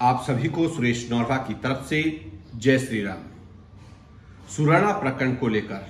आप सभी को सुरेश नौरवा की तरफ से जय श्री राम। सुराणा प्रकरण को लेकर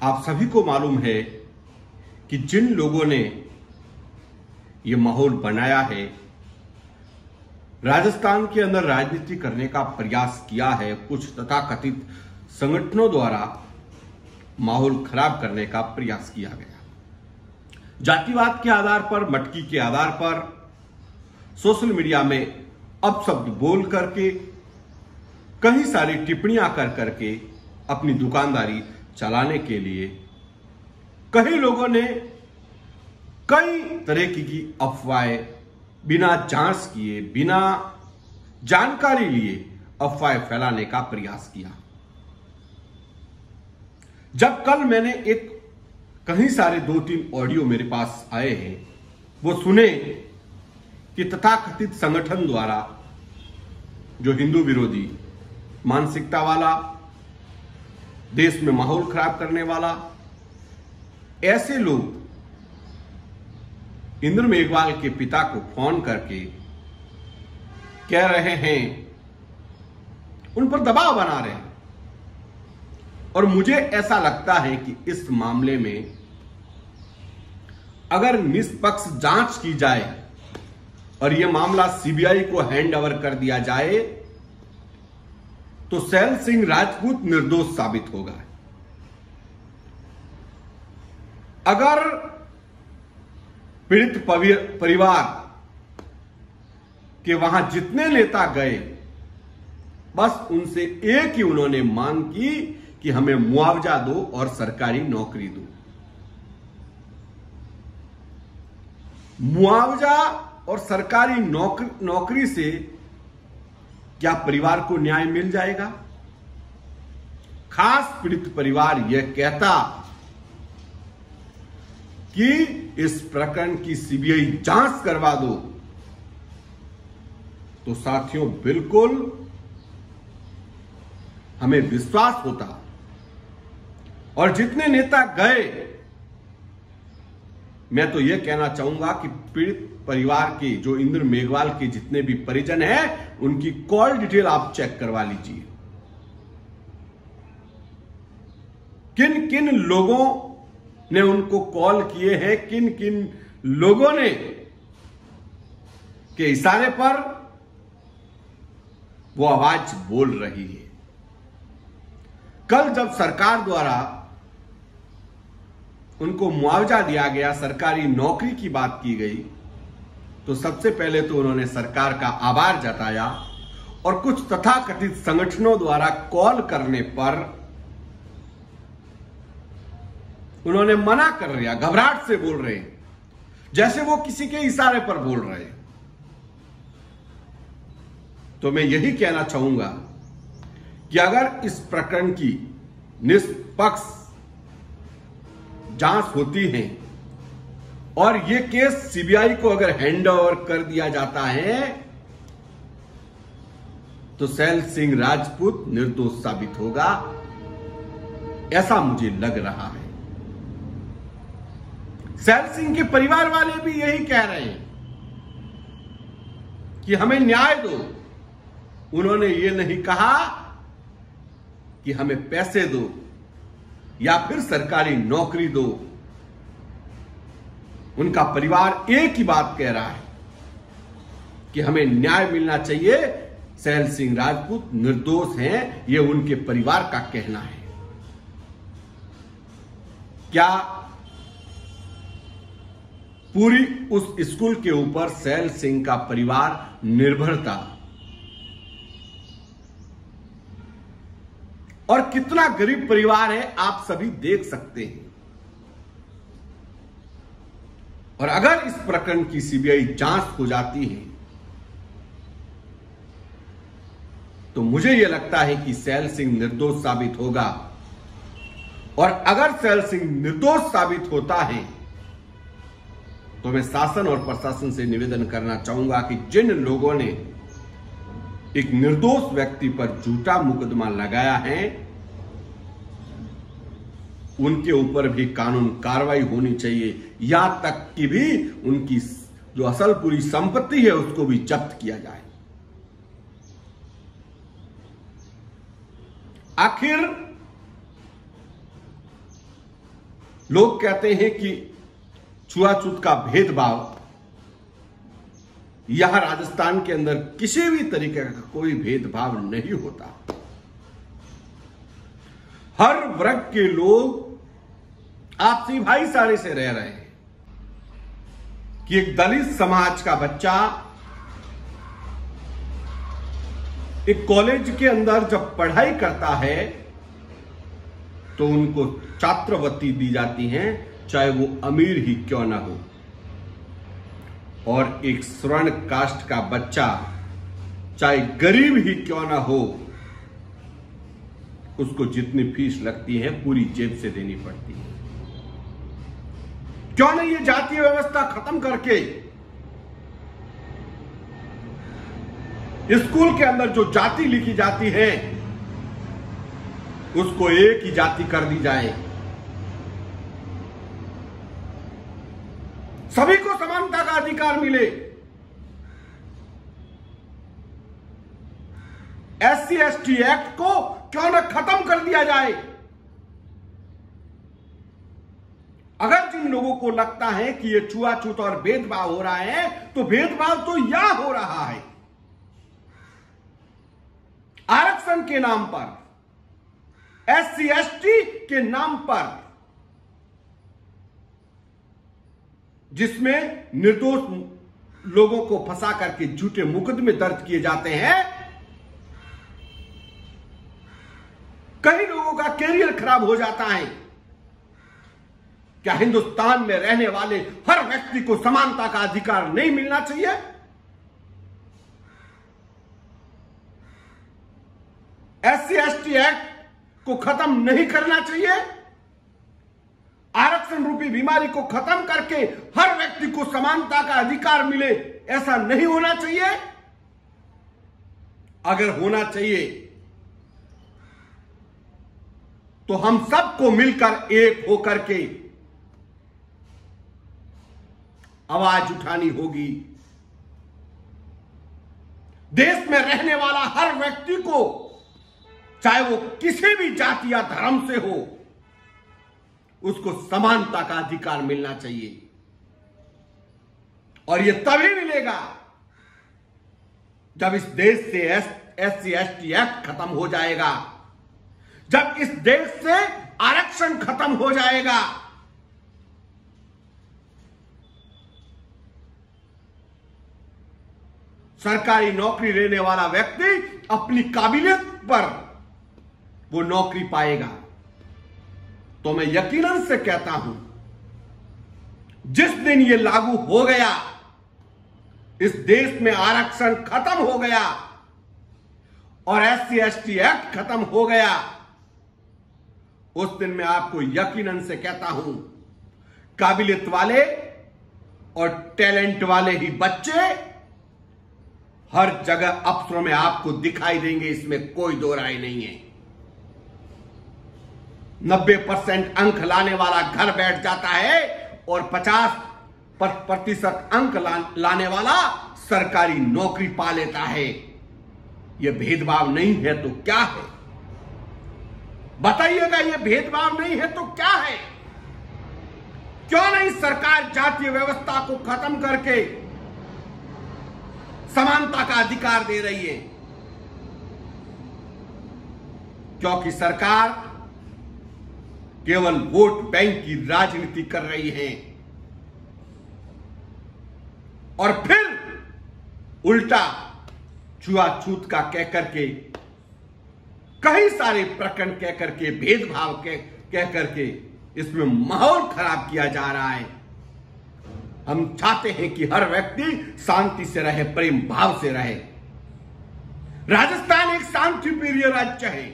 आप सभी को मालूम है कि जिन लोगों ने यह माहौल बनाया है, राजस्थान के अंदर राजनीति करने का प्रयास किया है, कुछ तथाकथित संगठनों द्वारा माहौल खराब करने का प्रयास किया गया। जातिवाद के आधार पर, मटकी के आधार पर सोशल मीडिया में अपशब्द बोल करके, कई सारी टिप्पणियां कर करके अपनी दुकानदारी चलाने के लिए कई लोगों ने कई तरह की अफवाहें बिना जांच किए, बिना जानकारी लिए अफवाहें फैलाने का प्रयास किया। जब कल मैंने कहीं सारे 2-3 ऑडियो मेरे पास आए हैं, वो सुने कि तथाकथित संगठन द्वारा, जो हिंदू विरोधी मानसिकता वाला, देश में माहौल खराब करने वाला, ऐसे लोग इंद्र मेघवाल के पिता को फोन करके कह रहे हैं, उन पर दबाव बना रहे हैं। और मुझे ऐसा लगता है कि इस मामले में अगर निष्पक्ष जांच की जाए और यह मामला सीबीआई को हैंड ओवर कर दिया जाए तो सैल सिंह राजपूत निर्दोष साबित होगा। अगर पीड़ित परिवार के वहां जितने नेता गए, बस उनसे एक ही उन्होंने मांग की कि हमें मुआवजा दो और सरकारी नौकरी दो। मुआवजा और सरकारी नौकरी से क्या परिवार को न्याय मिल जाएगा? खास पीड़ित परिवार यह कहता कि इस प्रकरण की सीबीआई जांच करवा दो, तो साथियों बिल्कुल हमें विश्वास होता। और जितने नेता गए, मैं तो यह कहना चाहूंगा कि पीड़ित परिवार के, जो इंद्र मेघवाल के जितने भी परिजन हैं, उनकी कॉल डिटेल आप चेक करवा लीजिए। किन किन लोगों ने उनको कॉल किए हैं, किन किन लोगों ने के इशारे पर वो आवाज बोल रही है। कल जब सरकार द्वारा उनको मुआवजा दिया गया, सरकारी नौकरी की बात की गई, तो सबसे पहले तो उन्होंने सरकार का आभार जताया और कुछ तथाकथित संगठनों द्वारा कॉल करने पर उन्होंने मना कर दिया। घबराहट से बोल रहे हैं, जैसे वो किसी के इशारे पर बोल रहे हैं। तो मैं यही कहना चाहूंगा कि अगर इस प्रकरण की निष्पक्ष जांच होती है और यह केस सीबीआई को अगर हैंड ओवर कर दिया जाता है, तो सैल सिंह राजपूत निर्दोष साबित होगा, ऐसा मुझे लग रहा है। सैल सिंह के परिवार वाले भी यही कह रहे हैं कि हमें न्याय दो। उन्होंने ये नहीं कहा कि हमें पैसे दो या फिर सरकारी नौकरी दो। उनका परिवार एक ही बात कह रहा है कि हमें न्याय मिलना चाहिए, सैल सिंह राजपूत निर्दोष हैं, यह उनके परिवार का कहना है। क्या पूरी उस स्कूल के ऊपर सैल सिंह का परिवार निर्भर था? और कितना गरीब परिवार है, आप सभी देख सकते हैं। और अगर इस प्रकरण की सीबीआई जांच हो जाती है, तो मुझे यह लगता है कि सैल सिंह निर्दोष साबित होगा। और अगर सैल सिंह निर्दोष साबित होता है, तो मैं शासन और प्रशासन से निवेदन करना चाहूंगा कि जिन लोगों ने एक निर्दोष व्यक्ति पर झूठा मुकदमा लगाया है, उनके ऊपर भी कानून कार्रवाई होनी चाहिए। यहां तक कि भी जो असल पूरी संपत्ति है उसको भी जब्त किया जाए। आखिर लोग कहते हैं कि छुआछूत का भेदभाव यहां राजस्थान के अंदर किसी भी तरीके का कोई भेदभाव नहीं होता। हर वर्ग के लोग आपसी भाईचारे से रह रहे हैं कि एक दलित समाज का बच्चा एक कॉलेज के अंदर जब पढ़ाई करता है तो उनको छात्रवृत्ति दी जाती है, चाहे वो अमीर ही क्यों ना हो। और एक स्वर्ण कास्ट का बच्चा चाहे गरीब ही क्यों ना हो, उसको जितनी फीस लगती है पूरी जेब से देनी पड़ती है। क्यों नहीं ये जातीय व्यवस्था खत्म करके स्कूल के अंदर जो जाति लिखी जाती है उसको एक ही जाति कर दी जाए, सभी को समानता का अधिकार मिले। SC/ST एक्ट को क्यों न खत्म कर दिया जाए। अगर जिन लोगों को लगता है कि ये छुआछूत और भेदभाव हो रहा है, तो भेदभाव तो यहां हो रहा है आरक्षण के नाम पर, SC/ST के नाम पर, जिसमें निर्दोष लोगों को फंसा करके झूठे मुकदमे दर्ज किए जाते हैं। कई लोगों का कैरियर खराब हो जाता है। क्या हिंदुस्तान में रहने वाले हर व्यक्ति को समानता का अधिकार नहीं मिलना चाहिए? SC/ST एक्ट को खत्म नहीं करना चाहिए? आरक्षण रूपी बीमारी को खत्म करके हर व्यक्ति को समानता का अधिकार मिले, ऐसा नहीं होना चाहिए? अगर होना चाहिए तो हम सबको मिलकर एक होकर के आवाज उठानी होगी। देश में रहने वाला हर व्यक्ति को, चाहे वो किसी भी जाति या धर्म से हो, उसको समानता का अधिकार मिलना चाहिए। और यह तभी मिलेगा जब इस देश से SC/ST एक्ट खत्म हो जाएगा, जब इस देश से आरक्षण खत्म हो जाएगा। सरकारी नौकरी लेने वाला व्यक्ति अपनी काबिलियत पर वो नौकरी पाएगा। तो मैं यकीनन से कहता हूं, जिस दिन ये लागू हो गया, इस देश में आरक्षण खत्म हो गया और SC/ST एक्ट खत्म हो गया, उस दिन मैं आपको यकीनन से कहता हूं, काबिलियत वाले और टैलेंट वाले ही बच्चे हर जगह अफसरों में आपको दिखाई देंगे, इसमें कोई दो राय नहीं है। 90% अंक लाने वाला घर बैठ जाता है और 50% अंक लाने वाला सरकारी नौकरी पा लेता है। यह भेदभाव नहीं है तो क्या है? बताइएगा, यह भेदभाव नहीं है तो क्या है? क्यों नहीं सरकार जातीय व्यवस्था को खत्म करके समानता का अधिकार दे रही है? क्योंकि सरकार केवल वोट बैंक की राजनीति कर रही है और फिर उल्टा छुआछूत का कहकर के, कई सारे प्रकरण कहकर के, भेदभाव कहकर के इसमें माहौल खराब किया जा रहा है। हम चाहते हैं कि हर व्यक्ति शांति से रहे, प्रेम भाव से रहे। राजस्थान एक शांति प्रिय राज्य है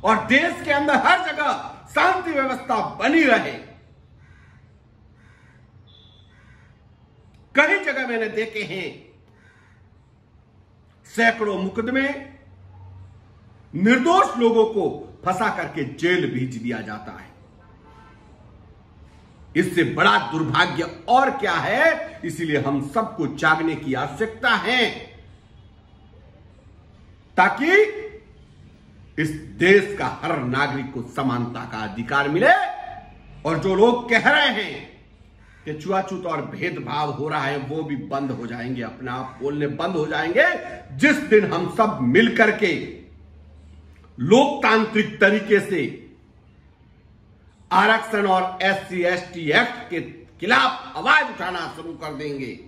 और देश के अंदर हर जगह शांति व्यवस्था बनी रहे। कई जगह मैंने देखे हैं, सैकड़ों मुकदमे निर्दोष लोगों को फंसा करके जेल भेज दिया जाता है। इससे बड़ा दुर्भाग्य और क्या है। इसीलिए हम सबको जागने की आवश्यकता है ताकि इस देश का हर नागरिक को समानता का अधिकार मिले। और जो लोग कह रहे हैं कि छुआछूत और भेदभाव हो रहा है वो भी बंद हो जाएंगे, अपने आप बोलने बंद हो जाएंगे जिस दिन हम सब मिलकर के लोकतांत्रिक तरीके से आरक्षण और SC ST एक्ट के खिलाफ आवाज उठाना शुरू कर देंगे।